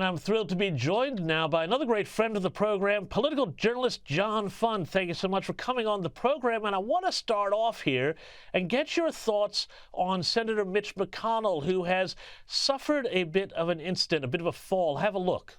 I'm thrilled to be joined now by another great friend of the program, political journalist John Fund. Thank you so much for coming on the program. And I want to start off here and get your thoughts on Senator Mitch McConnell, who has suffered a bit of an incident, a bit of a fall. Have a look.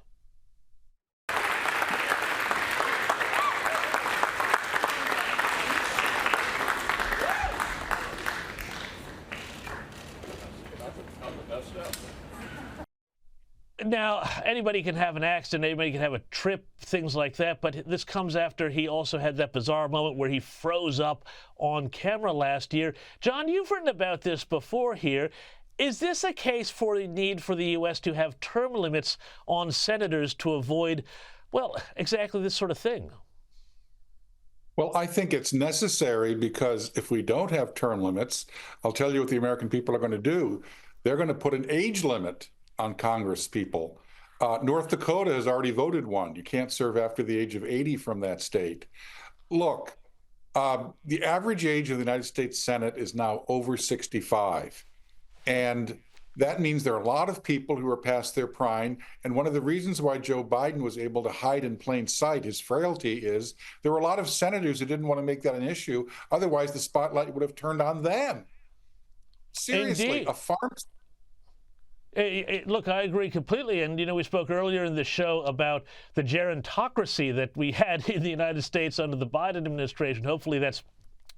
Now, anybody can have an accident, anybody can have a trip, things like that, but this comes after he also had that bizarre moment where he froze up on camera last year. John, you've written about this before here. Is this a case for the need for the U.S. to have term limits on senators to avoid, well, exactly this sort of thing? Well, I think it's necessary because if we don't have term limits, I'll tell you what the American people are going to do. They're going to put an age limit on Congress people. North Dakota has already voted one. You can't serve after the age of 80 from that state. Look, the average age of the United States Senate is now over 65. And that means there are a lot of people who are past their prime. And one of the reasons why Joe Biden was able to hide in plain sight his frailty is there were a lot of senators who didn't want to make that an issue. Otherwise, the spotlight would have turned on them. Seriously, Indeed. a farm. Look, I agree completely. And, you know, we spoke earlier in the show about the gerontocracy that we had in the United States under the Biden administration. Hopefully that's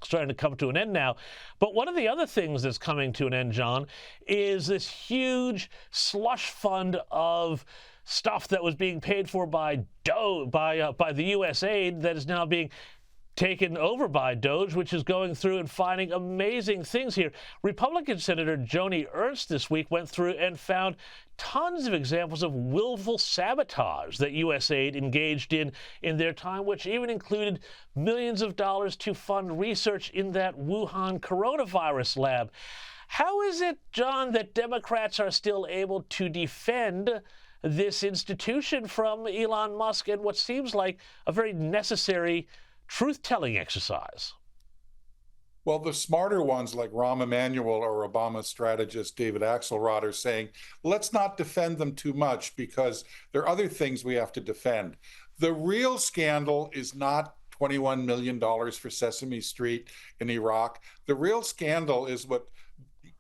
starting to come to an end now. But one of the other things that's coming to an end, John, is this huge slush fund of stuff that was being paid for by the U.S. aid that is now being taken over by DOJ, which is going through and finding amazing things here. Republican Senator Joni Ernst this week went through and found tons of examples of willful sabotage that U.S. aid engaged in their time, which even included millions of dollars to fund research in that Wuhan coronavirus lab. How is it, John, that Democrats are still able to defend this institution from Elon Musk and what seems like a very necessary truth-telling exercise? Well, the smarter ones like Rahm Emanuel or Obama strategist David Axelrod are saying, let's not defend them too much because there are other things we have to defend. The real scandal is not $21 million for Sesame Street in Iraq. The real scandal is what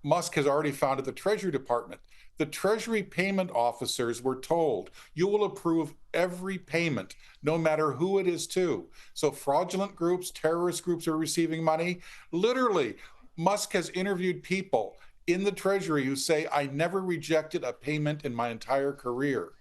Musk has already found at the Treasury Department. The Treasury payment officers were told, you will approve every payment, no matter who it is to. So fraudulent groups, terrorist groups are receiving money. Literally, Musk has interviewed people in the Treasury who say, I never rejected a payment in my entire career.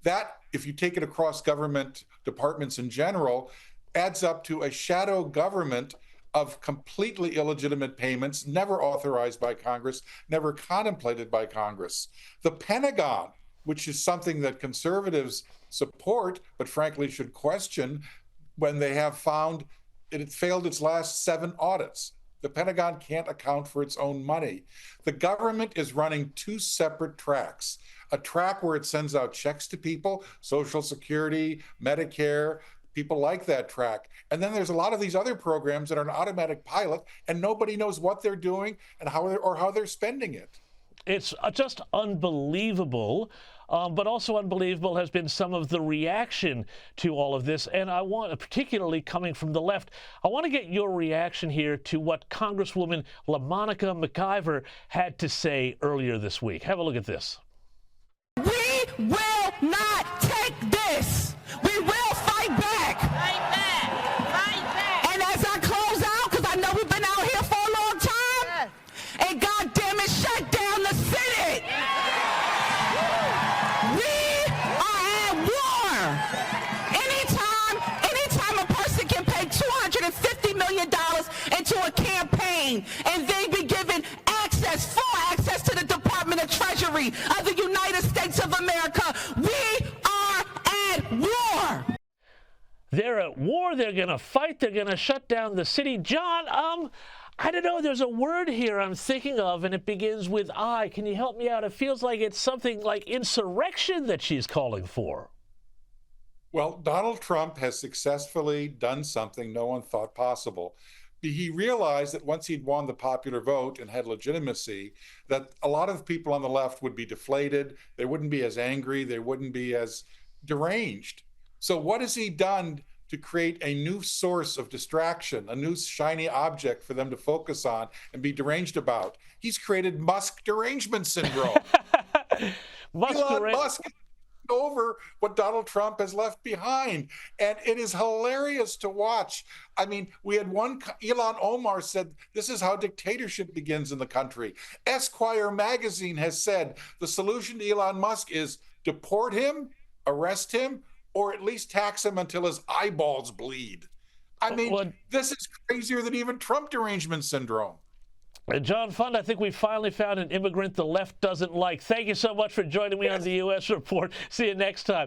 That, if you take it across government departments in general, adds up to a shadow government of completely illegitimate payments, never authorized by Congress, never contemplated by Congress. The Pentagon, which is something that conservatives support, but frankly should question when they have found it failed its last 7 audits. The Pentagon can't account for its own money. The government is running 2 separate tracks, a track where it sends out checks to people, Social Security, Medicare, people like that track. And then there's a lot of these other programs that are an automatic pilot and nobody knows what they're doing and how they're spending it. It's just unbelievable. But also unbelievable has been some of the reaction to all of this. And I want, particularly coming from the left, I want to get your reaction here to what Congresswoman LaMonica McIver had to say earlier this week. Have a look at this. We will not take this. We will fight back. Fight back. Fight back. And as I close out, because I know we've been out here for a long time, and goddamn it, shut down the Senate. We are at war. Anytime a person can pay $250 million into a campaign and they be given full access to the Department of Treasury of the United States of America, we are at war. They're at war. They're going to fight. They're going to shut down the city. John, I don't know. There's a word here I'm thinking of, and it begins with I. Can you help me out? It feels like it's something like insurrection that she's calling for. Well, Donald Trump has successfully done something no one thought possible. he realized that once he'd won the popular vote and had legitimacy, that a lot of people on the left would be deflated. They wouldn't be as angry. They wouldn't be as deranged. So what has he done to create a new source of distraction, a new shiny object for them to focus on and be deranged about? He's created Musk derangement syndrome. Elon Musk over what Donald Trump has left behind. And it is hilarious to watch. I mean, we had Ilhan Omar said, this is how dictatorship begins in the country. Esquire magazine has said the solution to Elon Musk is deport him, arrest him, or at least tax him until his eyeballs bleed. I mean, this is crazier than even Trump derangement syndrome. John Fund, I think we finally found an immigrant the left doesn't like. Thank you so much for joining me on the U.S. Report. See you next time.